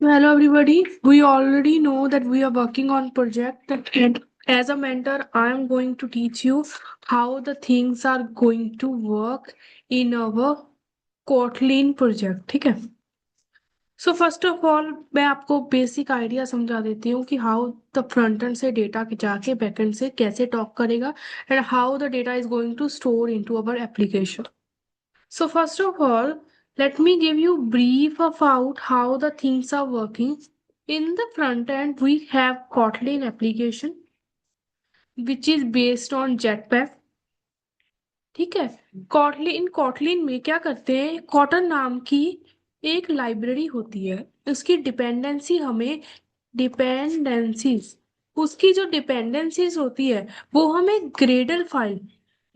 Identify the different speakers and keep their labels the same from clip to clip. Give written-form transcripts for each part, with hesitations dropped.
Speaker 1: Hello everybody. We already know that we are working on project and as a mentor I am going to teach you how the things are going to work in our Kotlin project. ठीक है? So first of all मैं आपको basic idea समझा देती हूँ कि how the front end से data जाके बैकएंड से कैसे टॉक करेगा and how the data is going to store into our application. So first of all, let me give you brief about how the things are working. In the front end, we have Kotlin application, which is based on Jetpack. ठीक है. Kotlin में क्या करते हैं, cotton नाम की एक library होती है. उसकी डिपेंडेंसीज उसकी जो डिपेंडेंसीज होती है वो हमें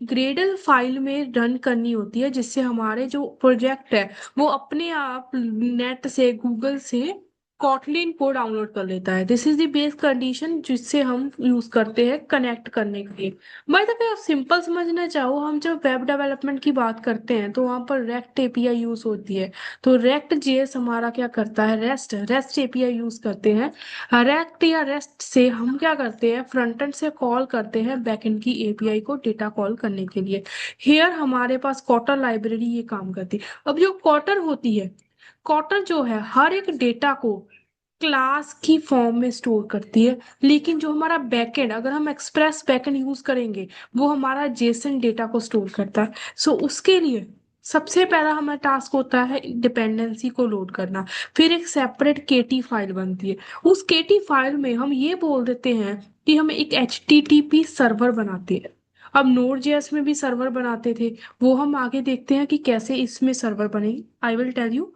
Speaker 1: ग्रेडल फाइल में रन करनी होती है, जिससे हमारे जो प्रोजेक्ट है वो अपने आप नेट से गूगल से कॉटलिन को डाउनलोड कर लेता है. This is the base condition जिससे हम यूज करते हैं कनेक्ट करने के लिए. बाय द वे, आप सिंपल समझना चाहो, हम जब वेब डेवलपमेंट की बात करते हैं तो वहां पर रेक्ट एपीआई यूज होती है. तो रेक्ट जेएस हमारा क्या करता है, रेस्ट एपीआई यूज करते हैं. रेक्ट या रेस्ट से हम क्या करते हैं, फ्रंट एंड से कॉल करते हैं बैकएंड की एपीआई को डेटा कॉल करने के लिए. हियर हमारे पास कॉटर लाइब्रेरी ये काम करती है. अब जो कॉटर होती है, कॉटर जो है हर एक डेटा को क्लास की फॉर्म में स्टोर करती है. लेकिन जो हमारा बैकएंड, अगर हम एक्सप्रेस बैकएंड यूज करेंगे, वो हमारा जेसन डेटा को स्टोर करता है. सो उसके लिए सबसे पहला हमारा टास्क होता है डिपेंडेंसी को लोड करना. फिर एक सेपरेट केटी फाइल बनती है. उस केटी फाइल में हम ये बोल देते हैं कि हम एक एचटीटीपी सर्वर बनाते हैं. अब नोड जेएस में भी सर्वर बनाते थे, वो हम आगे देखते हैं कि कैसे इसमें सर्वर बनेगी. I will tell you,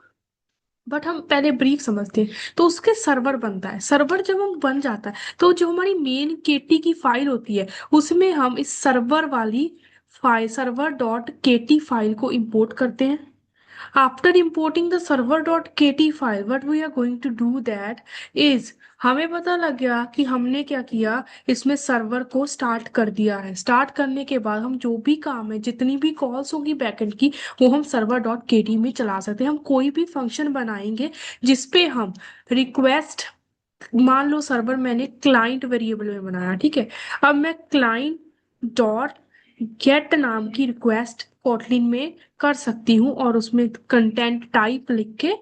Speaker 1: but हम पहले ब्रीफ समझते हैं. तो उसके सर्वर बनता है. सर्वर जब हम बन जाता है तो जो हमारी मेन केटी की फाइल होती है उसमें हम इस सर्वर वाली फाइल सर्वर डॉट केटी फाइल को इंपोर्ट करते हैं. After importing the server.kt file, what we are going to do that is, हमें पता लग गया कि हमने क्या किया, इसमें सर्वर को स्टार्ट कर दिया है. स्टार्ट करने के बाद हम जो भी काम है, जितनी भी कॉल्स होगी बैकएंड की, वो हम सर्वर डॉट केटी में चला सकते हैं. हम कोई भी फंक्शन बनाएंगे जिसपे हम रिक्वेस्ट, मान लो सर्वर मैंने क्लाइंट वेरिएबल में बनाया, ठीक है. अब मैं क्लाइंट डॉट गेट नाम की रिक्वेस्ट कोटलिन में कर सकती हूँ और उसमें कंटेंट टाइप लिख के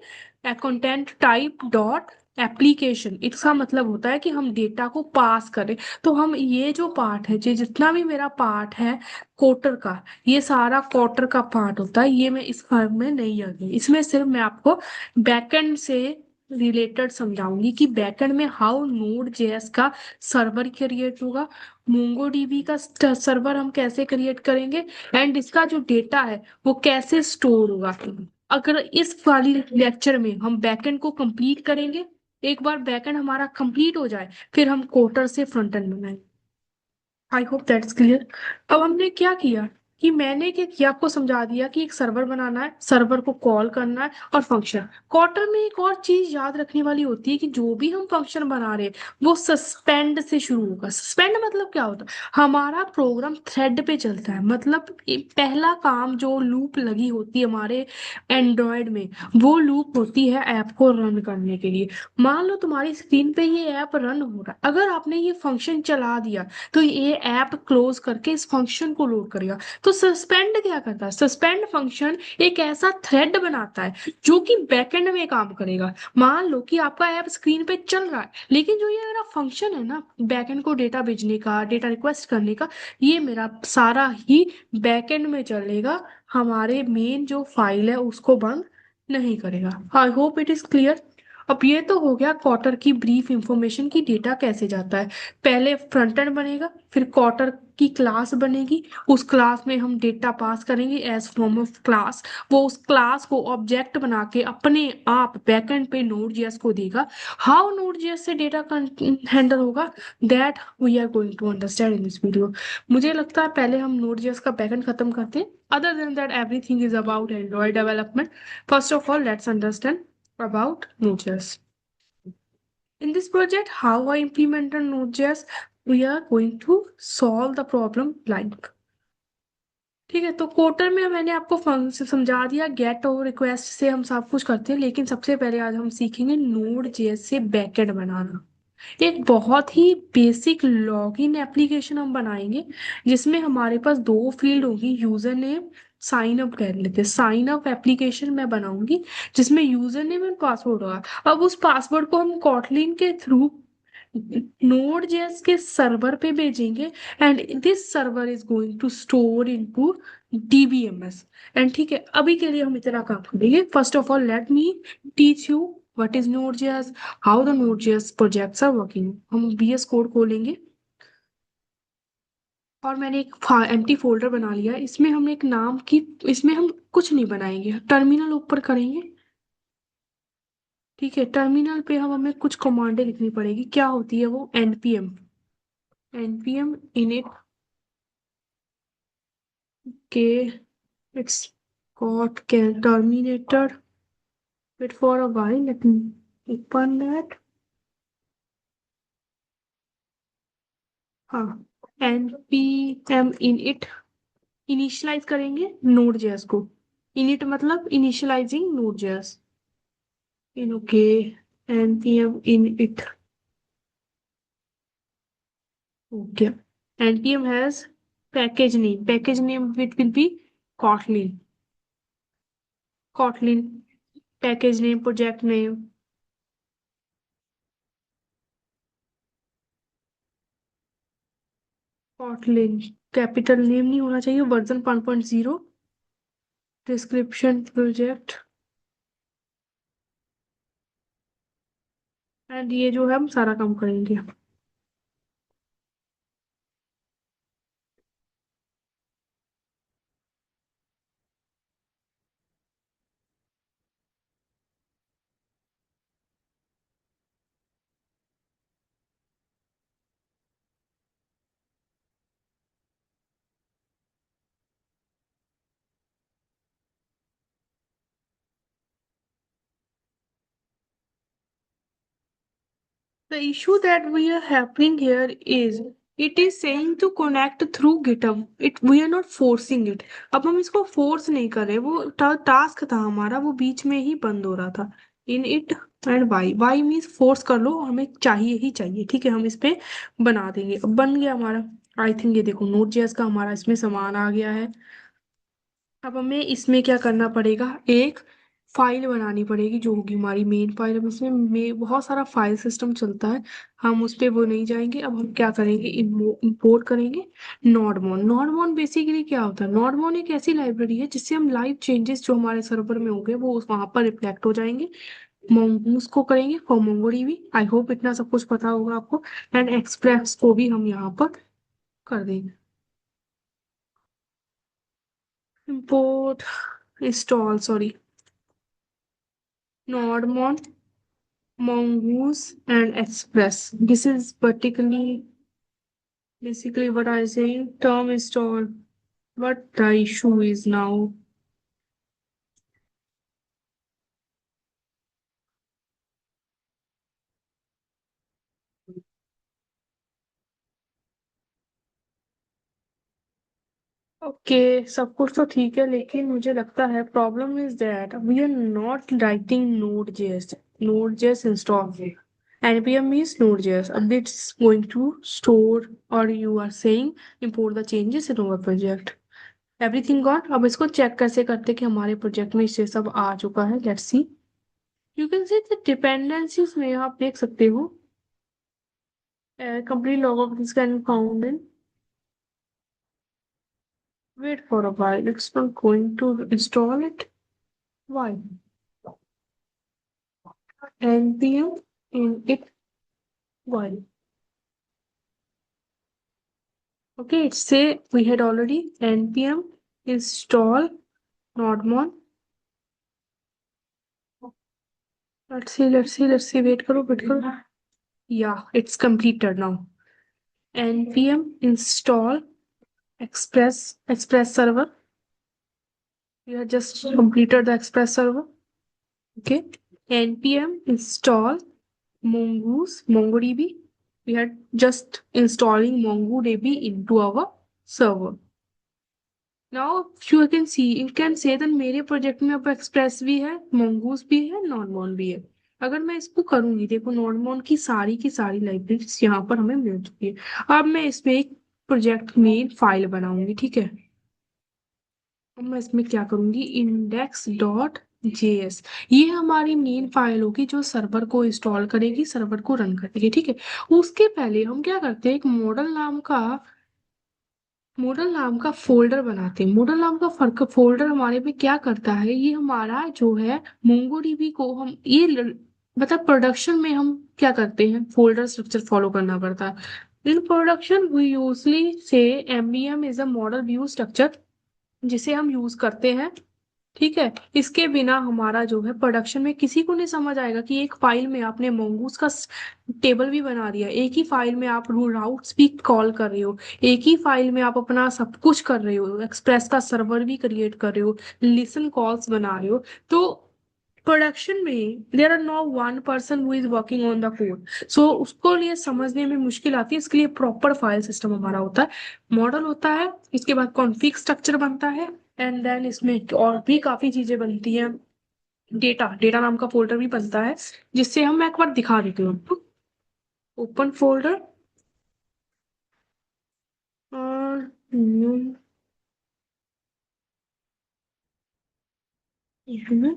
Speaker 1: कंटेंट टाइप डॉट एप्लीकेशन, इसका मतलब होता है कि हम डेटा को पास करें. तो हम ये जो पार्ट है, जो जितना भी मेरा पार्ट है कोटर का, ये सारा कोटर का पार्ट होता है. ये मैं इस फॉर्म में नहीं आ गई. इसमें सिर्फ मैं आपको बैकएंड से रिलेटेड समझाऊंगी कि बैकएंड में हाउ नोड जेएस का सर्वर क्रिएट होगा, मोंगोडीबी का सर्वर हम कैसे क्रिएट करेंगे, एंड इसका जो डेटा है वो कैसे स्टोर होगा. अगर इस वाली लेक्चर में हम बैकएंड को कंप्लीट करेंगे, एक बार बैकएंड हमारा कंप्लीट हो जाए फिर हम कोटर से फ्रंट एंड बनाएंगे. I hope that's clear. अब हमने क्या किया कि मैंने क्या किया, आपको समझा दिया कि एक सर्वर बनाना है, सर्वर को कॉल करना है और फंक्शन. क्वार्टर में एक और चीज याद रखने वाली होती है कि जो भी हम फंक्शन बना रहे हैं वो सस्पेंड से शुरू होगा. सस्पेंड मतलब क्या होता है, हमारा प्रोग्राम थ्रेड पे चलता है. मतलब पहला काम जो लूप लगी होती है हमारे एंड्रॉयड में, वो लूप होती है ऐप को रन करने के लिए. मान लो तुम्हारी स्क्रीन पे ये ऐप रन हो रहा है, अगर आपने ये फंक्शन चला दिया तो ये ऐप क्लोज करके इस फंक्शन को लोड करेगा. तो सस्पेंड क्या करता है, सस्पेंड फंक्शन एक ऐसा थ्रेड बनाता है जो कि बैकएंड में काम करेगा. मान लो कि आपका ऐप स्क्रीन पे चल रहा है, लेकिन जो ये मेरा फंक्शन है ना बैकएंड को डेटा भेजने का, डेटा रिक्वेस्ट करने का, ये मेरा सारा ही बैकएंड में चलेगा. हमारे मेन जो फाइल है उसको बंद नहीं करेगा. आई होप इट इज क्लियर. अब ये तो हो गया क्वार्टर की ब्रीफ इंफॉर्मेशन की डेटा कैसे जाता है. पहले फ्रंट एंड बनेगा, फिर क्वार्टर की क्लास बनेगी. उस क्लास में हम डेटा पास करेंगे एज फॉर्म ऑफ क्लास. वो उस क्लास को ऑब्जेक्ट बना के अपने आप बैकएंड पे नोड जेएस को देगा. हाउ नोड जेएस से डेटा हैंडल होगा, that we are going to understand in this video. मुझे लगता है पहले हम नोड जेएस का बैकएंड खत्म करते हैं. Other than that everything is about Android development. First of all let's understand about Node.js. In this project, how I implemented Node.js, we are going to solve the problem like. ठीक है, तो कोटर में मैंने आपको function समझा दिया, gate और request से हम सब कुछ करते हैं, लेकिन सबसे पहले आज हम सीखेंगे नोड जेएस से बैकएंड बनाना। एक बहुत ही बेसिक लॉगिन एप्लीकेशन हम बनाएंगे, जिसमें हमारे पास दो फील्ड होगी, यूजर नेम, साइन अप कर लेते हैं। साइन अप एप्लीकेशन मैं बनाऊंगी जिसमें यूजर नेम एंड पासवर्ड होगा। अब उस पासवर्ड को हम कॉटलिन के थ्रू नोड जेएस के सर्वर पे भेजेंगे, and this server is going to store into DBMS. And ठीक है, अभी के लिए हम इतना काम करेंगे। First of all let me teach you what is Node JS, how the Node JS projects are working. हम VS कोड खोलेंगे और मैंने एक एम्प्टी फोल्डर बना लिया है। इसमें हम एक नाम की, इसमें हम कुछ नहीं बनाएंगे, टर्मिनल ऊपर करेंगे। ठीक है, टर्मिनल पे हम हमें कुछ कमांडें लिखनी पड़ेगी। क्या होती है वो? npm, npm init के it's got can terminated. Wait for a while, let me open that. हाँ, npm init इनिशियलाइज करेंगे नोड जेएस को। इनिट मतलब initialising node JS. In okay, npm init, okay. npm has package name it will be kotlin, kotlin package name, project name kotlin, capital name नहीं होना चाहिए, version 1.0, description project, and ये जो है हम सारा काम करेंगे। The issue that we are happening here is it is saying to connect through GitHub. It we are not forcing it. अब हम इसको फोर्स नहीं कर रहे, वो टास्क था हमारा, वो बीच में ही बंद हो रहा था। In it and Y means force कर लो, हमें चाहिए ही चाहिए। ठीक है, हम इस पे बना देंगे। अब बन गया हमारा। आई थिंक ये देखो नोट जेएस का हमारा इसमें सामान आ गया है। अब हमें इसमें क्या करना पड़ेगा, एक फाइल बनानी पड़ेगी जो होगी हमारी मेन फाइल। अब इसमें बहुत सारा फाइल सिस्टम चलता है, हम उस पे वो नहीं जाएंगे। अब हम क्या करेंगे, इंपोर्ट करेंगे नॉडमॉन। नॉडमॉन बेसिकली क्या होता है? नॉडमॉन एक ऐसी लाइब्रेरी है जिससे हम लाइव चेंजेस जो हमारे सर्वर में हो गए वो वहां पर रिफ्लेक्ट हो जाएंगे। मोंगूस को करेंगे फॉर मोंगोडीबी, आई होप इतना सब कुछ पता होगा आपको। एंड एक्सप्रेस को भी हम यहाँ पर कर देंगे। import install, sorry, nodemon, mongoose and express. This is particularly basically what I say term install. What the issue is now? Okay, सब कुछ तो ठीक है, लेकिन मुझे लगता है problem is that we are not writing Node JS. Node JS install, npm means node.js. It's going to store, or you are saying import the changes in our project. Everything got. अब इसको check कैसे करते कि हमारे project में इससे सब आ चुका है। Let's see, you can see the dependencies में आप देख सकते हो complete log of this can found in, wait for a while, it's not going to install it, why? npm in it while, okay, it say we had already npm install nodemon. Let's see, wait करो। yeah, it's completed now. npm install express server, we have just completed the express server. Okay, npm install mongoose, mongodb, we had just installing mongodb into our server. Now you can say that मेरे project में अब express भी है, mongoose भी है, normal भी है। अगर मैं इसको करूंगी, देखो नॉर्मल की सारी लाइब्रेरीज यहाँ पर हमें मिल चुकी है। अब मैं इसमें एक प्रोजेक्ट में फाइल बनाऊंगी, ठीक है। अब मैं इसमें क्या करूंगी, index.js। ये हमारी मेन फाइल होगी जो सर्वर को इंस्टॉल करेगी, सर्वर को रन करेगी, ठीक है। उसके पहले हम क्या करते हैं, एक मॉडल नाम का फोल्डर बनाते हैं। मॉडल नाम का फर्क फोल्डर हमारे में क्या करता है, ये हमारा जो है मोंगोडीबी को हम मतलब प्रोडक्शन में हम क्या करते हैं, फोल्डर स्ट्रक्चर फॉलो करना पड़ता है। इन प्रोडक्शन वी यूजली से MBM is a model view structure, जिसे हम यूज करते हैं, ठीक है। इसके बिना हमारा जो है प्रोडक्शन में किसी को नहीं समझ आएगा कि एक फाइल में आपने mongoose का टेबल भी बना दिया, एक ही फाइल में आप राउट्स भी कॉल कर रहे हो, एक ही फाइल में आप अपना सब कुछ कर रहे हो, एक्सप्रेस का सर्वर भी क्रिएट कर रहे हो, लिसन कॉल्स बना रहे हो। तो प्रोडक्शन में there are no one person who is working on the code, so उसको लिए समझने में मुश्किल आती है। इसके लिए प्रॉपर फाइल सिस्टम हमारा होता है, मॉडल होता है, इसके बाद कॉन्फ़िग स्ट्रक्चर बनता है, एंड देन इसमें और भी काफी चीजें बनती हैं। डेटा डेटा नाम का फोल्डर भी बनता है, जिससे हम मैं एक बार दिखा देती हूँ। ओपन फोल्डर और इसमें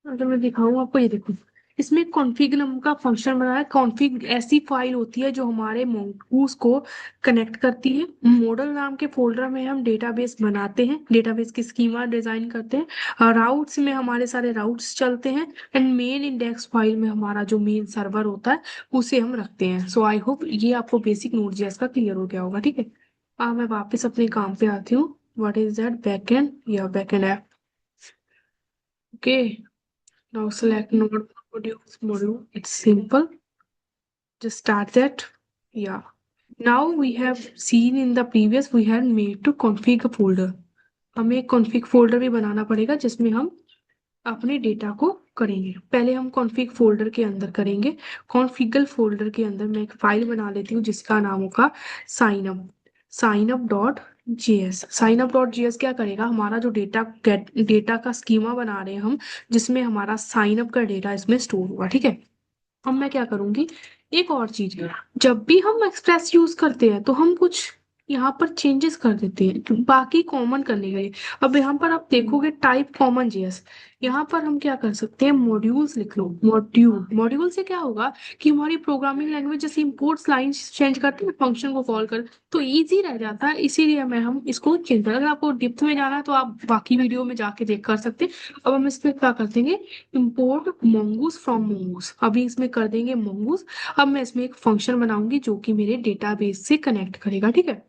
Speaker 1: अगर मैं दिखाऊं आपको, ये देखो, इसमें कॉन्फ़िग नाम का फंक्शन बना है। कॉन्फ़िग ऐसी फाइल होती है जो हमारे mongoose को कनेक्ट करती है। मॉडल नाम के फोल्डर में हम डेटाबेस बनाते हैं, डेटाबेस की स्कीमा डिजाइन करते हैं, राउट्स में हमारे सारे राउट्स चलते हैं, एंड मेन इंडेक्स फाइल में हमारा जो मेन सर्वर होता है उसे हम रखते हैं। सो आई होप ये आपको बेसिक नोड जेएस का क्लियर हो गया होगा, ठीक है। मैं वापस अपने काम पे आती हूँ। व्हाट इज दैट, बैकएंड या backend app, okay. Now select node produce module. It's simple. Just start that. Yeah. Now we have seen in the previous we had made to config a folder. हमें एक config folder भी बनाना पड़ेगा जिसमें हम अपने data को करेंगे। पहले हम config folder के अंदर करेंगे। configure folder के अंदर मैं एक फाइल बना लेती हूँ जिसका नाम होगा signup signup.js क्या करेगा, हमारा जो डेटा का स्कीमा बना रहे हैं हम, जिसमें हमारा साइन अप का डेटा इसमें स्टोर होगा, ठीक है। अब मैं क्या करूंगी, एक और चीज है, जब भी हम एक्सप्रेस यूज करते हैं तो हम कुछ यहाँ पर चेंजेस कर देते हैं बाकी कॉमन करने के लिए। अब यहाँ पर आप देखोगे टाइप कॉमन जेएस, यहाँ पर हम क्या कर सकते हैं, मॉड्यूल्स लिख लो। मॉड्यूल मॉड्यूल से क्या होगा कि हमारी प्रोग्रामिंग लैंग्वेज जैसे इंपोर्ट्स लाइंस चेंज करते हैं फंक्शन को कॉल कर, तो इजी रह जाता है, इसीलिए मैं हम इसको चेंज कर। अगर आपको डिप्थ में जाना है तो आप बाकी वीडियो में जाके देख कर सकते हैं। अब हम इस पे क्या कर देंगे, import mongoose फ्रॉम mongoose, अभी इसमें कर देंगे mongoose। अब मैं इसमें एक फंक्शन बनाऊंगी जो कि मेरे डेटाबेस से कनेक्ट करेगा, ठीक है।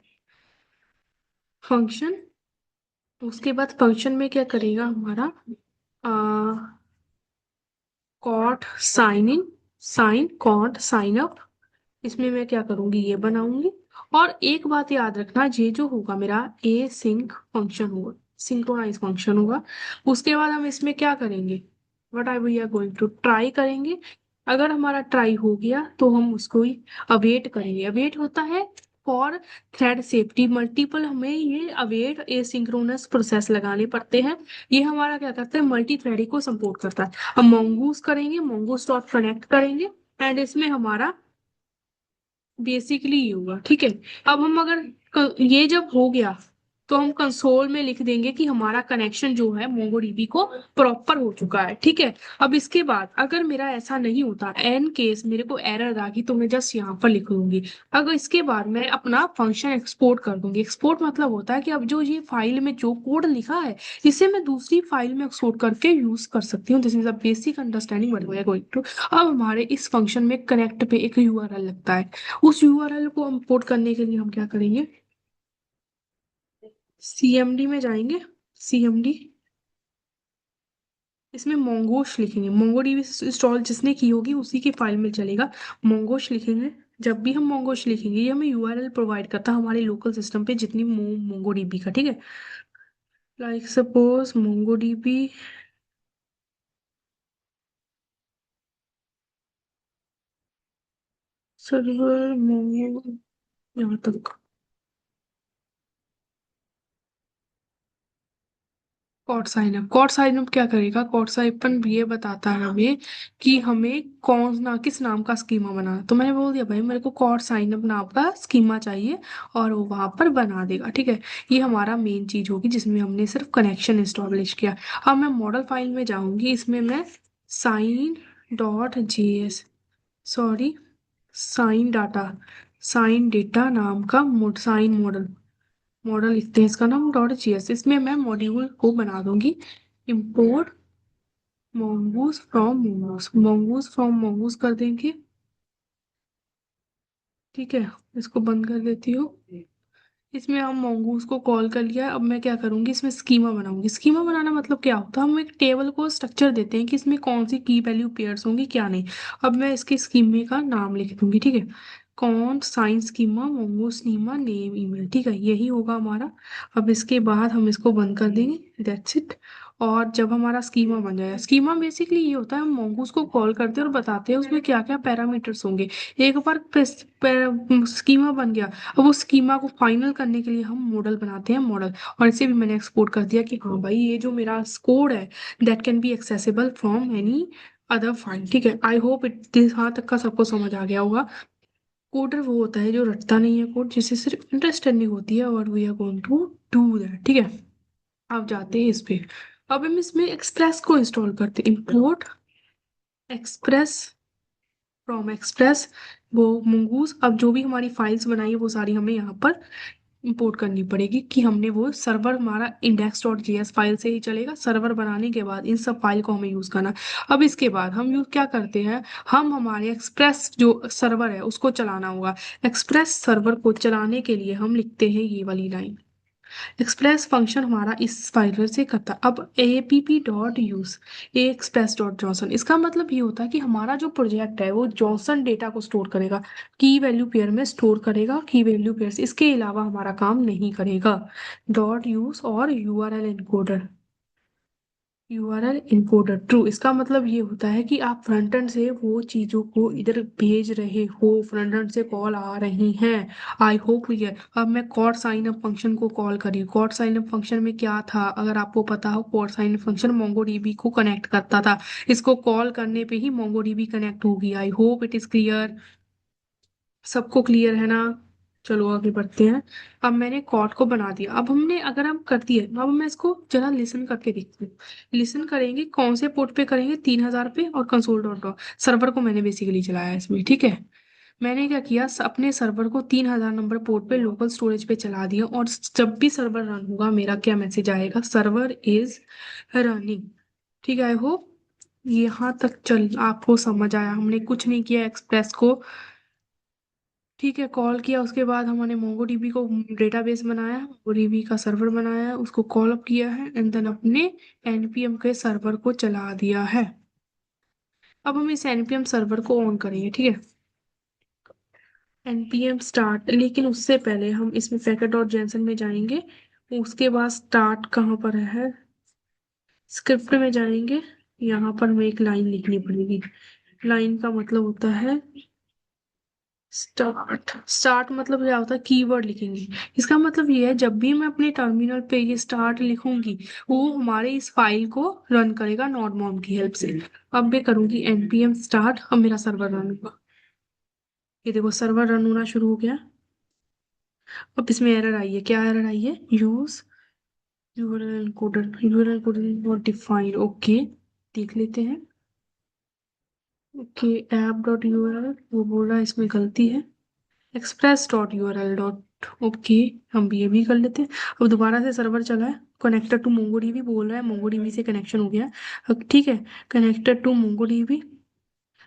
Speaker 1: फंक्शन, उसके बाद फंक्शन में क्या करेगा हमारा, कॉट साइन इन, साइन कॉट साइन अप, इसमें मैं क्या करूंगी, ये बनाऊंगी। और एक बात याद रखना, ये जो होगा मेरा ए सिंक फंक्शन होगा, सिंक्रोनाइज फंक्शन होगा। उसके बाद हम इसमें क्या करेंगे, what I we are going to try करेंगे। अगर हमारा ट्राई हो गया तो हम उसको ही अवेट करेंगे। अवेट होता है फॉर थ्रेड सेफ्टी मल्टीपल, हमें ये अवेट एसिंक्रोनस प्रोसेस लगाने पड़ते हैं। ये हमारा क्या करता है, मल्टी थ्रेडिंग को सपोर्ट करता है। अब mongoose करेंगे, mongoose डॉट कनेक्ट करेंगे, एंड इसमें हमारा बेसिकली ये हुआ, ठीक है। अब हम अगर ये जब हो गया तो हम कंसोल में लिख देंगे कि हमारा कनेक्शन जो है मोंगोडीबी को प्रॉपर हो चुका है, ठीक है। अब इसके बाद अगर मेरा ऐसा नहीं होता, एन केस मेरे को एरर आ गई, तो मैं जस्ट यहाँ पर लिख लूंगी। अगर इसके बाद मैं अपना फंक्शन एक्सपोर्ट कर दूंगी। एक्सपोर्ट मतलब होता है कि अब जो ये फाइल में जो कोड लिखा है, इसे मैं दूसरी फाइल में एक्सपोर्ट करके यूज कर सकती हूँ। This is a basic understanding what we are going to. अब हमारे इस फंक्शन में कनेक्ट पे एक यूआरएल लगता है, उस यूआरएल को इंपोर्ट करने के लिए हम क्या करेंगे, सीएमडी में जाएंगे। सीएमडी, इसमें मोंगोश लिखेंगे, मोंगोडीबी इंस्टॉल जिसने की होगी उसी की फाइल में चलेगा। मोंगोश लिखेंगे। जब भी हम मोंगोश लिखेंगे, ये हमें यूआरएल प्रोवाइड करता है हमारे लोकल सिस्टम पे जितनी मोंगोडीबी का, ठीक है। Like suppose MongoDB server Mongo, यहाँ तक। कॉट साइन अप क्या करेगा? कॉट साइन अप ये बताता है हमें कि हमें कौन ना किस नाम का स्कीमा बनाना। तो मैंने बोल दिया भाई मेरे को कॉट साइन अप नाम का स्कीमा चाहिए, और वो वहां पर बना देगा। ठीक है, ये हमारा मेन चीज होगी जिसमें हमने सिर्फ कनेक्शन इस्टेब्लिश किया। अब मैं मॉडल फाइल में जाऊंगी, इसमें मैं sign dot JS, sorry, sign data, sign data नाम का साइन मॉडल, मॉडल लिखते हैं इसका नाम डॉट जीएस। इसमें मैं मॉड्यूल को बना दूंगी import mongoose from mongoose, mongoose from mongoose कर देंगे। ठीक है, इसको बंद कर देती हूँ। इसमें हम mongoose को कॉल कर लिया। अब मैं क्या करूंगी, इसमें स्कीमा बनाऊंगी। स्कीमा बनाना मतलब क्या होता है, हम एक टेबल को स्ट्रक्चर देते हैं कि इसमें कौन सी की वैल्यू पेयर्स होंगी क्या नहीं। अब मैं इसके स्कीमे का नाम लिख दूंगी। ठीक है, कौन साइन स्कीमा mongoose नीमा नेम ईमेल। ठीक है, यही होगा हमारा। अब इसके बाद हम इसको बंद कर देंगे, दैट्स इट। और जब हमारा स्कीमा बन जाएगा, स्कीमा बेसिकली ये होता है हम mongoose को कॉल करते हैं और बताते हैं उसमें क्या क्या पैरामीटर्स होंगे। एक बार स्कीमा बन गया, अब उस स्कीमा को फाइनल करने के लिए हम मॉडल बनाते हैं, मॉडल। और इसे भी मैंने एक्सपोर्ट कर दिया कि हाँ भाई ये जो मेरा कोड है that can be accessible from any other file. ठीक है, आई होप इट यहाँ तक का सबको समझ आ गया होगा। कोडर वो होता है जो रटता नहीं है कोड, जिसे सिर्फ अंडरस्टैंडिंग होती है, और we are going to do that. ठीक है, अब जाते हैं इस पे। अब हम इसमें एक्सप्रेस को इंस्टॉल करते हैं, इंपोर्ट एक्सप्रेस फ्रॉम एक्सप्रेस, वो मंगूज। अब जो भी हमारी फाइल्स बनाई है वो सारी हमें यहाँ पर इंपोर्ट करनी पड़ेगी, कि हमने वो सर्वर हमारा इंडेक्स डॉट जेएस फाइल से ही चलेगा। सर्वर बनाने के बाद इन सब फाइल को हमें यूज करना। अब इसके बाद हम यूज क्या करते हैं, हम हमारे एक्सप्रेस जो सर्वर है उसको चलाना होगा। एक्सप्रेस सर्वर को चलाने के लिए हम लिखते हैं ये वाली लाइन, एक्सप्रेस फंक्शन हमारा इस फाइल से करता है। अब एपीपी डॉट यूज ए एक्सप्रेस डॉट जॉनसन, इसका मतलब ये होता है कि हमारा जो प्रोजेक्ट है वो जॉनसन डेटा को स्टोर करेगा, की वैल्यू पेयर में स्टोर करेगा, की वैल्यू पेयर से, इसके अलावा हमारा काम नहीं करेगा। डॉट यूज और URL encoder, URL encoder true, इसका मतलब ये होता है कि आप फ्रंट एंड से वो चीजों को इधर भेज रहे हो, फ्रंट एंड से कॉल आ रही हैं। I hope clear. अब मैं कॉड साइन अप फंक्शन को कॉल करी। कॉड साइन अप फंक्शन में क्या था, अगर आपको पता हो, कॉड साइन अप फंक्शन मोंगोडीबी को कनेक्ट करता था। इसको कॉल करने पे ही मोंगोडीबी कनेक्ट होगी। आई होप इट इज क्लियर, सबको क्लियर है ना? चलो आगे बढ़ते हैं। अब मैंने कॉर्ड को बना दिया। अब हमने अगर हम कर दिए, अब मैं इसको जरा लिसन करके देखती हूँ। लिसन करेंगे कौन से पोर्ट पे करेंगे, 3000 पे, और कंसोल डॉट लॉग सर्वर को मैंने बेसिकली चलाया है इसमें। ठीक है, मैंने क्या किया, अपने सर्वर को 3000 नंबर पोर्ट पे लोकल स्टोरेज पे चला दिया, और जब भी सर्वर रन होगा मेरा क्या मैसेज आएगा, सर्वर इज रनिंग। ठीक है, आई होप यहाँ तक चल आपको समझ आया। हमने कुछ नहीं किया एक्सप्रेस को, ठीक है, कॉल किया। उसके बाद हमने मोंगोडीबी को डेटाबेस बनाया, मोंगोडीबी का सर्वर बनाया, उसको कॉल अप किया है, एंड देन अपने एनपीएम के सर्वर को चला दिया है। अब हम इस एनपीएम सर्वर को ऑन करेंगे। ठीक है, एनपीएम स्टार्ट, लेकिन उससे पहले हम इसमें पैकेट डॉट जेसन में जाएंगे। उसके बाद स्टार्ट कहाँ पर है, स्क्रिप्ट में जाएंगे। यहाँ पर हमें एक लाइन लिखनी पड़ेगी। लाइन का मतलब होता है स्टार्ट। स्टार्ट मतलब क्या होता है, कीवर्ड लिखेंगे। इसका मतलब ये है जब भी मैं अपने टर्मिनल पे ये स्टार्ट लिखूंगी, वो हमारे इस फाइल को रन करेगा नॉट मॉम की हेल्प से। अब मैं करूंगी npm स्टार्ट, अब मेरा सर्वर रन होगा। ये देखो सर्वर रन होना शुरू हो गया। अब इसमें एरर आई है, क्या एरर आई है, use URL coder, URL coder not defined. Okay, देख लेते हैं। ओके, ऐप डॉट यूआरएल वो बोल रहा है इसमें गलती है, express dot U R L dot, okay, हम भी ये भी कर लेते हैं। अब दोबारा से सर्वर चला है, कनेक्टेड टू मोंगोडीबी बोल रहा है, मोंगोडीबी से कनेक्शन हो गया। अब ठीक है, connected to MongoDB,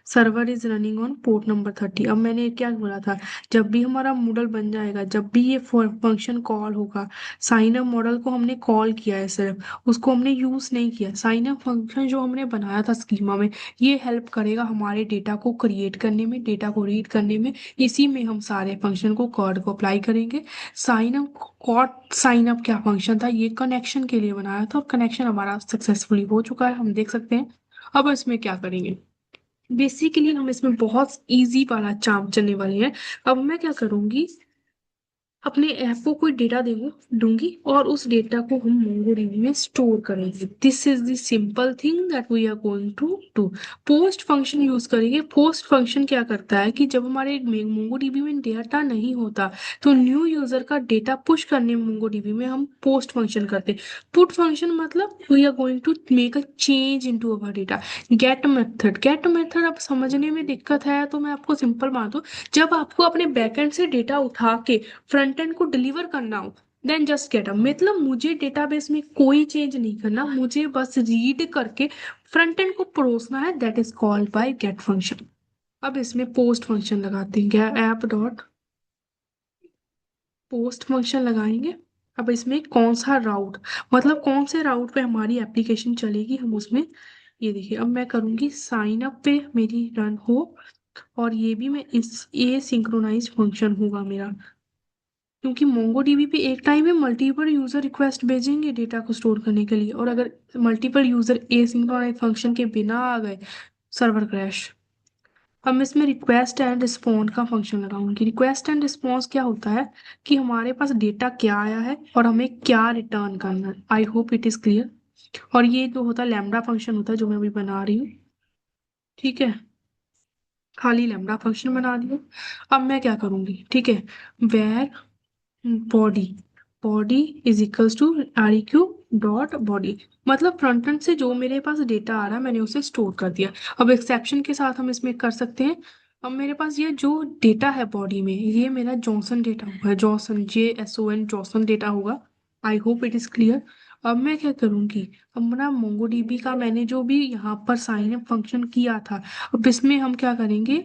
Speaker 1: server is running on port number 30। अब मैंने क्या बोला था, जब भी हमारा मॉडल बन जाएगा, जब भी ये फंक्शन कॉल होगा, साइन अप मॉडल को हमने कॉल किया है सिर्फ, उसको हमने यूज नहीं किया। साइन अप फंक्शन जो हमने बनाया था स्कीमा में, ये हेल्प करेगा हमारे डेटा को क्रिएट करने में, डेटा को रीड करने में। इसी में हम सारे फंक्शन को कॉर्ड को अप्लाई करेंगे। साइन अप कॉर्ड साइन अप क्या फंक्शन था, ये कनेक्शन के लिए बनाया था, और कनेक्शन हमारा सक्सेसफुली हो चुका है, हम देख सकते हैं। अब इसमें क्या करेंगे, बेसिकली हम इसमें बहुत इजी वाला चाप चलने वाले हैं। अब मैं क्या करूंगी, अपने ऐप को कोई डेटा देंगे दूंगी और उस डेटा को हम मोंगोडीबी में स्टोर करेंगे। This is the simple thing that we are going to do. Post function use करेंगे। पोस्ट फंक्शन क्या करता है कि जब हमारे मोंगोडीबी में डेटा नहीं होता तो न्यू यूजर का डेटा पुश करने मोंगोडीबी में हम पोस्ट फंक्शन करते हैं। पुट फंक्शन मतलब we are going to make a change into our data. Get method अब समझने में दिक्कत है तो मैं आपको सिंपल बात दूं। जब आपको अपने बैकएंड से डेटा उठा के फ्रंट एंड को डिलीवर करना हो देन जस्ट गेट अप, मतलब मुझे डेटाबेस में कोई चेंज नहीं करना, मुझे बस रीड करके फ्रंट एंड को परोसना है। That is called by get function. अब इसमें पोस्ट फंक्शन लगाते हैं। ऐप डॉट पोस्ट फंक्शन लगाएंगे। अब इसमें कौन सा राउट, मतलब कौन से राउट पे हमारी एप्लीकेशन चलेगी हम उसमें, ये देखिए अब मैं करूंगी साइन अप पे मेरी रन हो। और ये भी मैं इस ये सिंक्रोनाइज फंक्शन होगा मेरा, क्योंकि मोंगोडीबी पे एक टाइम में मल्टीपल यूजर रिक्वेस्ट भेजेंगे डेटा को स्टोर करने के लिए, और अगर मल्टीपल यूजर एसिंक्रोनस फंक्शन के बिना आ गए सर्वर क्रैश। अब मैं इसमें रिक्वेस्ट एंड रिस्पॉन्स का फंक्शन लगाऊंगी। रिक्वेस्ट एंड रिस्पॉन्स क्या होता है कि हमारे पास डेटा क्या आया है और हमें क्या रिटर्न करना है। आई होप इट इज क्लियर। और ये जो होता है लैम्डा फंक्शन होता है जो मैं अभी बना रही हूँ। ठीक है, खाली लैम्डा फंक्शन बना दिया। अब मैं क्या करूंगी, ठीक है, var body, body is equals to R E Q dot body, मतलब फ्रंट एंड से जो मेरे पास डेटा आ रहा है मैंने उसे स्टोर कर दिया। अब एक्सेप्शन के साथ हम इसमें कर सकते हैं। अब मेरे पास ये जो डेटा है बॉडी में ये मेरा जॉनसन डेटा होगा, जॉनसन JSON जॉनसन डेटा होगा। आई होप इट इज क्लियर। अब मैं क्या करूंगी, अब ना मोंगोडीबी का मैंने जो भी यहाँ पर साइन अप फंक्शन किया था, अब इसमें हम क्या करेंगे,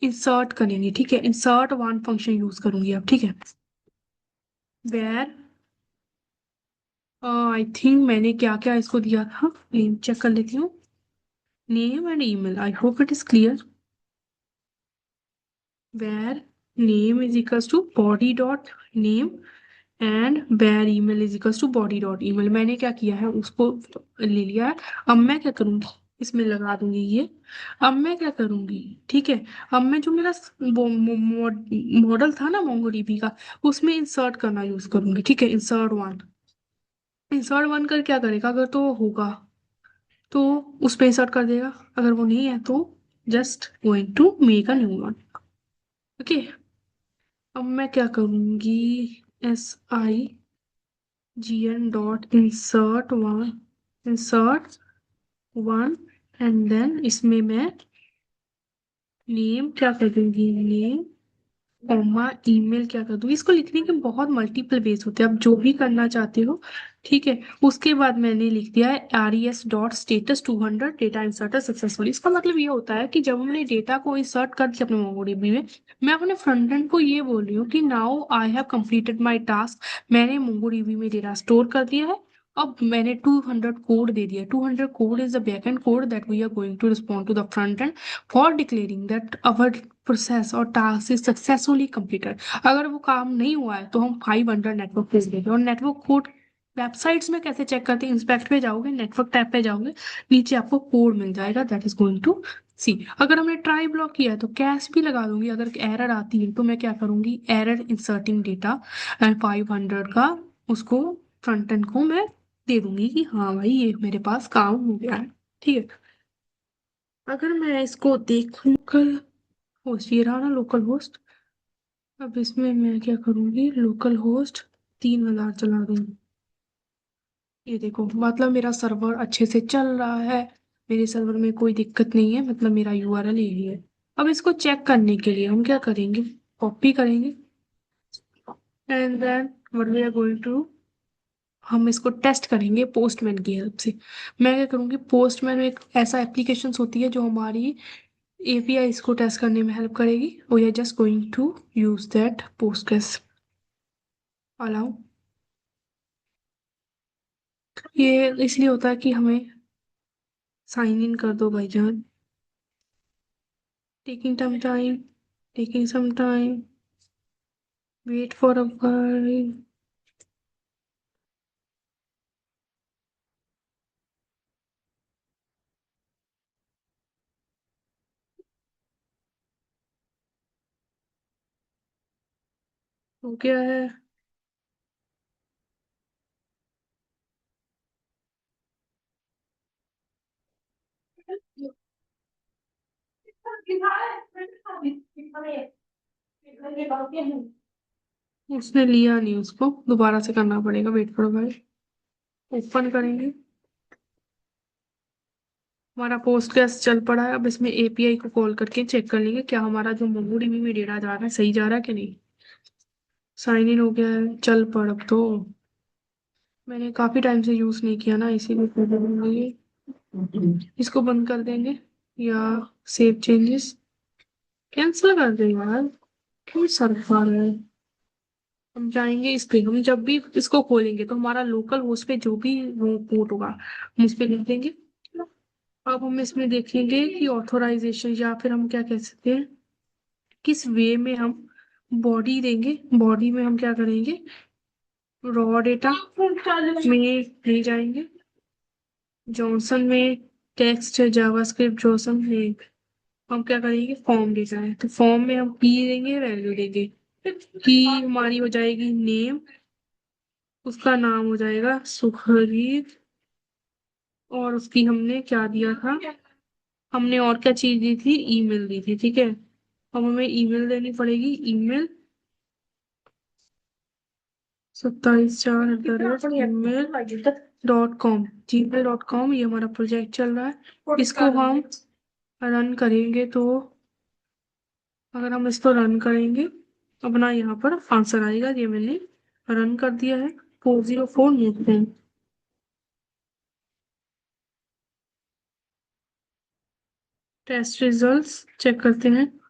Speaker 1: इंसर्ट करेंगे। ठीक है, इंसर्ट वन फंक्शन यूज करूंगी अब। ठीक है, वेर आई थिंक मैंने क्या क्या इसको दिया था, नेम चेक कर लेती हूँ। Name and email, I hope it is clear. Var name is equals to body dot name and var email is equals to body dot email. मैंने क्या किया है उसको ले लिया है। अब मैं क्या करूंगी, इसमें लगा दूंगी ये। अब मैं क्या करूंगी, ठीक है, अब मैं जो मेरा मॉडल था ना मोंगोडीबी का उसमें इंसर्ट करना यूज करूंगी। ठीक है, इंसर्ट वन। इंसर्ट वन कर क्या करेगा, अगर तो होगा तो उस पे इंसर्ट कर देगा, अगर वो नहीं है तो just going to make a new one. Okay, अब मैं क्या करूंगी, SIGN dot insert one and then इसमें मैं नेम क्या कर दूंगी, नेम कॉमा ईमेल क्या कर दूंगी। इसको लिखने के बहुत मल्टीपल वेज होते हैं, आप जो भी करना चाहते हो। ठीक है, उसके बाद मैंने लिख दिया है RES.status 200 डेटा इंसर्टर सक्सेसफुल। इसका मतलब ये होता है कि जब हमने डेटा को इंसर्ट कर दिया अपने मोंगोडीबी में, मैं अपने फ्रंट एंड को ये बोल रही हूँ कि now I have completed my task. मैंने मोंगोडीबी में डेटा स्टोर कर दिया है। अब मैंने 200 कोड दे दिया। 200 code is the back end code that we are going to respond to the front end for declaring that our process और टास्क इज सक्सेसफुली कंप्लीटेड। अगर वो काम नहीं हुआ है तो हम 500 नेटवर्क भेज देंगे। और नेटवर्क कोड वेबसाइट्स में कैसे चेक करते हैं, इंस्पेक्ट पे जाओगे, नेटवर्क टैब पे जाओगे, नीचे आपको कोड मिल जाएगा दैट इज गोइंग टू सी। अगर हमने ट्राई ब्लॉक किया है तो कैश भी लगा दूंगी। अगर एरर आती है तो मैं क्या करूंगी, एरर इंसर्टिंग डेटा एंड 500 का उसको फ्रंट एंड को मैं दे दूंगी कि हाँ भाई ये मेरे पास काम हो गया है। ठीक है, अगर मैं इसको देखूं कल होस्ट, ये रहा ना लोकल होस्ट। अब इसमें मैं क्या करूंगी, लोकल होस्ट 3000 चला दूंगी। ये देखो, मतलब मेरा सर्वर अच्छे से चल रहा है, मेरे सर्वर में कोई दिक्कत नहीं है, मतलब मेरा URL यही है। अब इसको चेक करने के लिए हम क्या करेंगे, कॉपी करेंगे and then what we are going to, हम इसको टेस्ट करेंगे पोस्टमैन की हेल्प से। मैं क्या करूंगी, पोस्टमैन एक ऐसा एप्लीकेशन होती है जो हमारी API इसको टेस्ट करने में हेल्प करेगी। We are just going to use that Postgres allow. ये इसलिए होता है कि हमें साइन इन कर दो भाईजान। Taking some time, taking some time, wait for a while। हो गया है। उसने लिया नहीं, उसको दोबारा से करना पड़ेगा, वेट करो भाई। ओपन करेंगे। हमारा पोस्ट गैस चल पड़ा है, अब इसमें एपीआई को कॉल करके चेक कर लेंगे क्या हमारा जो मोंगोडीबी में डेटा जा रहा है सही जा रहा है कि नहीं। साइन इन हो गया है, चल पड़ अब तो। मैंने काफी टाइम से यूज नहीं किया ना, इसीलिए प्रॉब्लम हो गई है। इसको बंद कर देंगे या सेव चेंजेस, कैंसिल कर देंगे यार। क्यों सर खा रहा है। हम जाएंगे इस पे, हम जब भी इसको खोलेंगे तो हमारा लोकल होस्ट पे जो भी वो पोर्ट होगा हम उस पे लिख देंगे। अब हम इसमें देखेंगे कि ऑथोराइजेशन, या फिर हम क्या कह सकते हैं, किस वे में हम बॉडी देंगे। बॉडी में हम क्या करेंगे, रॉ डेटा में ले जाएंगे। जॉनसन में टेक्स्ट जावास्क्रिप्ट जॉनसन में हम क्या करेंगे, फॉर्म डेटा है तो फॉर्म में हम की देंगे, वैल्यू देंगे। की हमारी हो जाएगी नेम, उसका नाम हो जाएगा सुखरीत, और उसकी हमने क्या दिया था, हमने और क्या चीज दी थी, ईमेल दी थी, ठीक है। अब हमें ईमेल देनी पड़ेगी, ईमेल 27/4@gmail.com, gmail.com, ये हमारा प्रोजेक्ट चल रहा है। इसको हम रन करेंगे तो, अगर हम इसको रन करेंगे, अपना यहाँ पर आंसर आएगा, ये मैंने रन कर दिया है। 404 न्यूटन। टेस्ट रिजल्ट्स चेक करते हैं।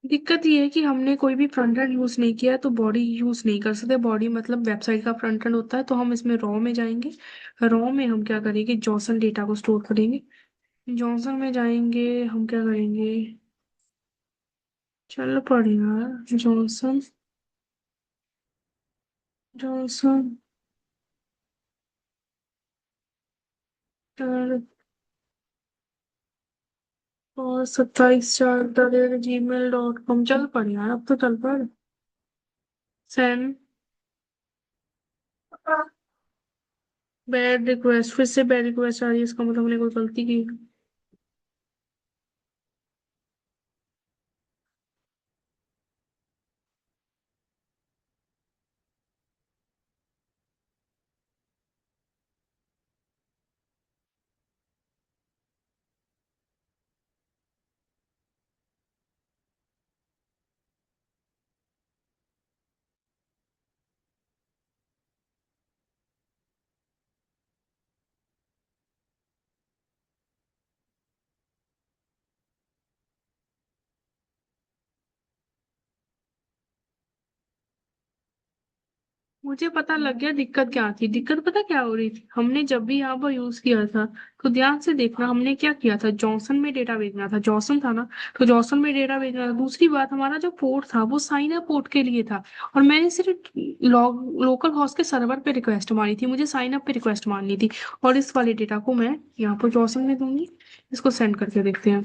Speaker 1: दिक्कत ये है कि हमने कोई भी फ्रंट एंड यूज नहीं किया है, तो बॉडी यूज नहीं कर सकते। बॉडी मतलब वेबसाइट का फ्रंट एंड होता है, तो हम इसमें रॉ में जाएंगे। रॉ में हम क्या करेंगे, जॉसन डेटा को स्टोर करेंगे। जॉनसन में जाएंगे, हम क्या करेंगे, चल पड़ेगा जॉनसन। जॉनसन और 27/4 gmail.com, चल पड़ यार, अब तो चल पड़। सेंड बैड रिक्वेस्ट, फिर से बैड रिक्वेस्ट आ रही है, इसका मतलब हमने कोई गलती की। मुझे पता लग गया दिक्कत क्या थी। दिक्कत पता क्या हो रही थी, हमने जब भी यहाँ पर यूज किया था, तो ध्यान से देखना हमने क्या किया था, जॉनसन में डेटा भेजना था, जॉनसन था ना, तो जॉनसन में डेटा भेजना था। दूसरी बात, हमारा जो पोर्ट था वो साइन अप पोर्ट के लिए था, और मैंने सिर्फ लोकल हॉस्ट के सर्वर पे रिक्वेस्ट मारी थी, मुझे साइन अप पे रिक्वेस्ट मारनी थी। और इस वाले डेटा को मैं यहाँ पर जॉनसन में दूंगी। इसको सेंड करके देखते हैं।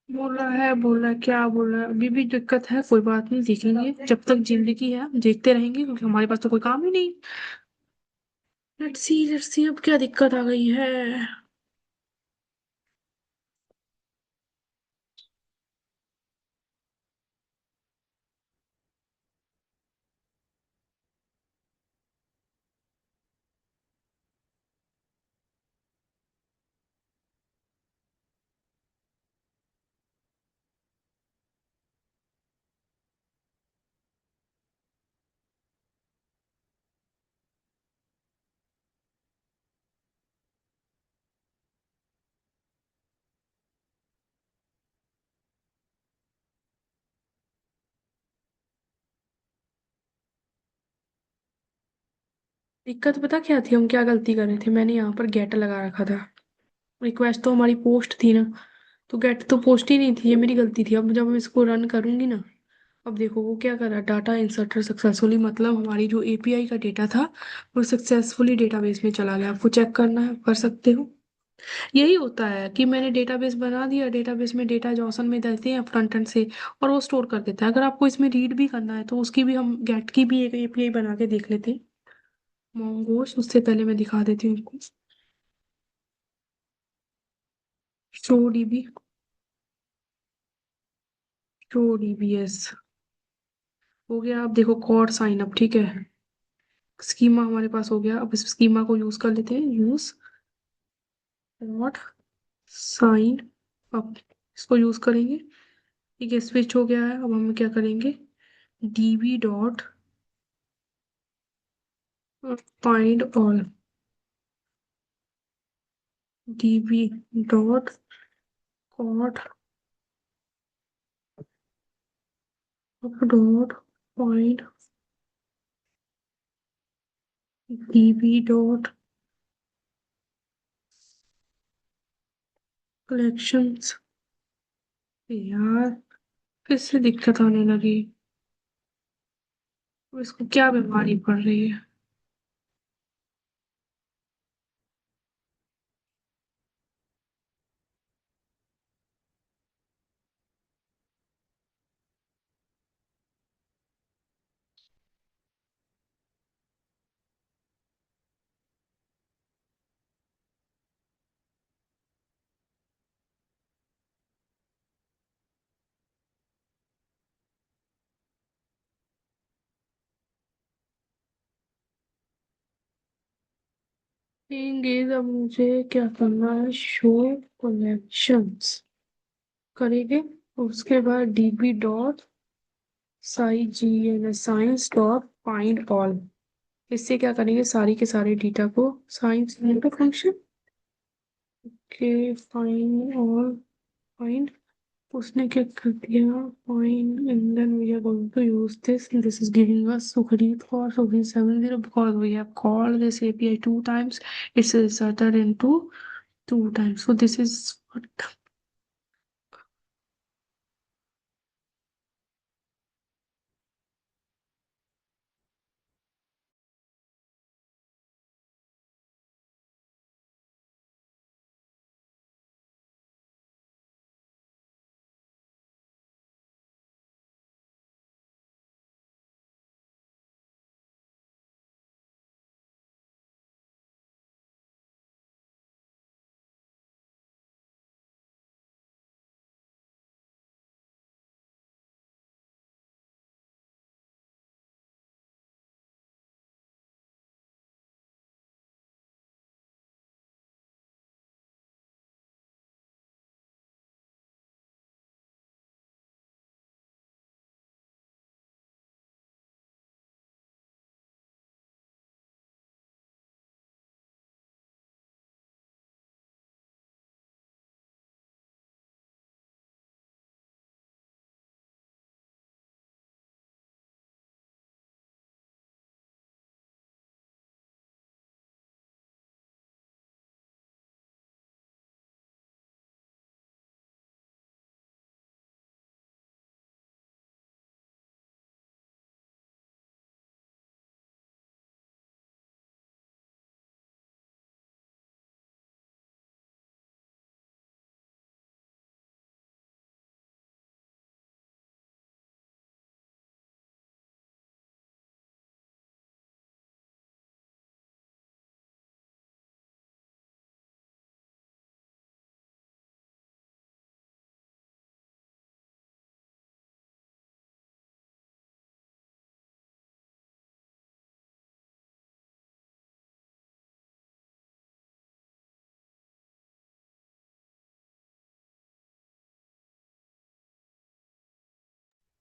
Speaker 1: बोल रहा है, क्या बोल रहा है, अभी भी दिक्कत है, कोई बात नहीं, देखेंगे, जब तक जिंदगी है हम देखते रहेंगे, क्योंकि हमारे पास तो कोई काम ही नहीं। लेट्स सी अब क्या दिक्कत आ गई है। दिक्कत पता क्या थी, हम क्या गलती कर रहे थे, मैंने यहाँ पर गेट लगा रखा था। रिक्वेस्ट तो हमारी पोस्ट थी ना, तो गेट तो पोस्ट ही नहीं थी, ये मेरी गलती थी। अब जब मैं इसको रन करूंगी ना, अब देखो वो क्या कर रहा है, डाटा इंसर्टर सक्सेसफुली, मतलब हमारी जो एपीआई का डेटा था वो सक्सेसफुली डेटाबेस में चला गया। आपको चेक करना है, कर सकते हो। यही होता है कि मैंने डेटाबेस बना दिया, डेटाबेस में डेटा जॉसन में देते हैं फ्रंट एंड से, और वो स्टोर कर देता है। अगर आपको इसमें रीड भी करना है तो उसकी भी, हम गेट की भी एक एपीआई बना के देख लेते हैं। मोंगोस, उससे पहले मैं दिखा देती हूँ आपको। शो डीबी, शो डीबीएस हो गया। आप देखो कॉड साइन अप, ठीक है। स्कीमा हमारे पास हो गया, अब इस स्कीमा को यूज कर लेते हैं। यूज कॉड साइन अप, इसको यूज करेंगे। ठीक है, स्विच हो गया है। अब हम क्या करेंगे, DB dot find all, DB dot code dot find, DB dot collections. यार, फिर से दिक्कत आने लगी। अब इसको क्या बीमारी पड़ रही है। एंगेज, अब मुझे क्या करना है, शो कलेक्शंस करेंगे। उसके बाद डीबी डॉट साई G N science dot find all, इससे क्या करेंगे, सारी के सारे डेटा को, साइंस फंक्शन के फाइंड ऑल, फाइंड, उसने क्या कर दिया, find, and then we are going to use this is giving us सुखरीत फॉर सुखरीत 70 because we have called this API two times, it's inserted into two times, so this is what.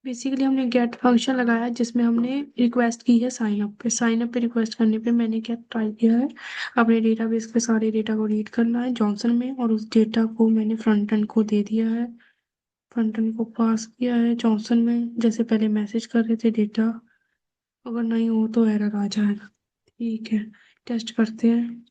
Speaker 1: Basically हमने gate function लगाया जिसमें हमने request की है sign up पे। Sign up पे रिक्वेस्ट करने पे मैंने क्या ट्राई किया है, अपने डेटाबेस के सारे डेटा को रीड करना है जॉनसन में, और उस डेटा को मैंने फ्रंट एंड को दे दिया है। फ्रंट एंड को पास किया है जॉनसन में, जैसे पहले मैसेज कर रहे थे डेटा, अगर नहीं हो तो एरर आ जाएगा। ठीक है, टेस्ट करते हैं।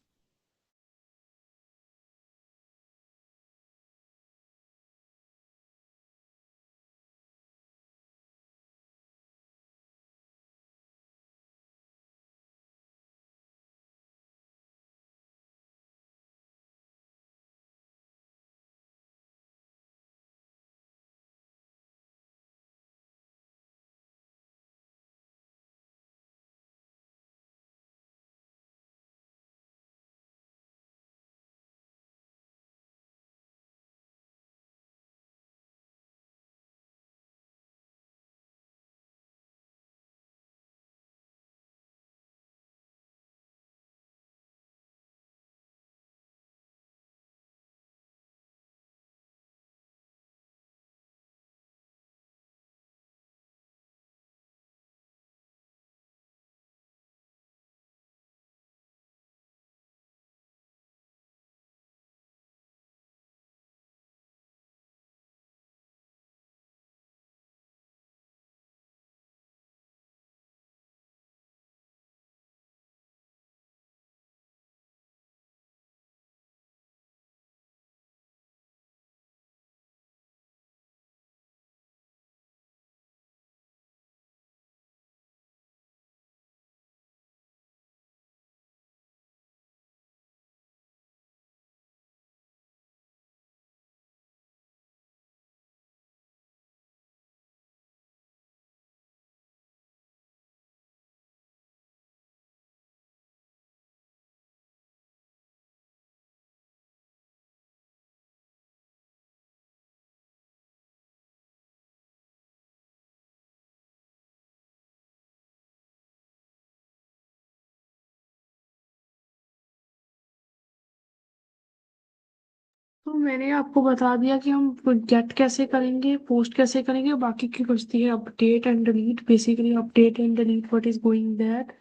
Speaker 1: तो मैंने आपको बता दिया कि हम गेट कैसे करेंगे, पोस्ट कैसे करेंगे, बाकी की बचती है update and delete. Basically update and delete what is going that.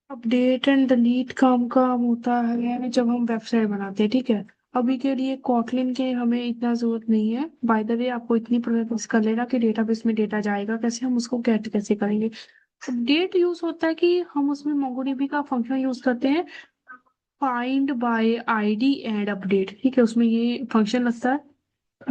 Speaker 1: Update and delete काम होता है जब हम वेबसाइट बनाते हैं, ठीक है। अभी के लिए कॉटलिन के हमें इतना जरूरत नहीं है। बाय द वे आपको इतनी प्रोसेस कर लेना कि डेटाबेस में डेटा जाएगा कैसे, हम उसको गेट कैसे करेंगे। अपडेट यूज होता है कि हम उसमें मोंगोडीबी का फंक्शन यूज करते हैं, find by ID and update, ठीक है। उसमें ये फंक्शन लगता है,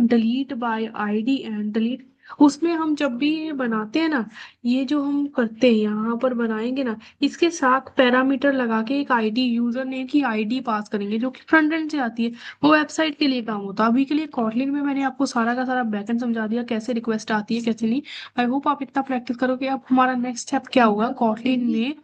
Speaker 1: delete bye ID and delete. उसमें हम जब भी ये बनाते हैं ना, ये जो हम करते हैं यहाँ पर बनाएंगे ना, इसके साथ पैरामीटर लगा के एक आईडी, यूजर नेम की आईडी पास करेंगे जो कि फ्रंट एंड से आती है। वो वेबसाइट के लिए काम होता है। अभी के लिए कॉटलिन में मैंने आपको सारा का सारा बैकएंड समझा दिया, कैसे रिक्वेस्ट आती है कैसे नहीं। आई होप आप इतना प्रैक्टिस करोगे। अब हमारा नेक्स्ट स्टेप क्या होगा, कॉटलिन में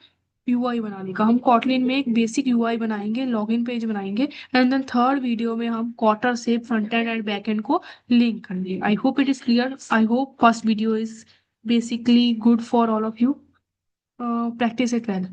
Speaker 1: यूआई बनाने का। हम कॉटलिन में एक बेसिक यूआई बनाएंगे, लॉगिन पेज बनाएंगे, एंड देन थर्ड वीडियो में हम क्वार्टर से front end and back and को लिंक करेंगे। आई hope it is clear. I hope first video is basically good for all of you. Practice it well.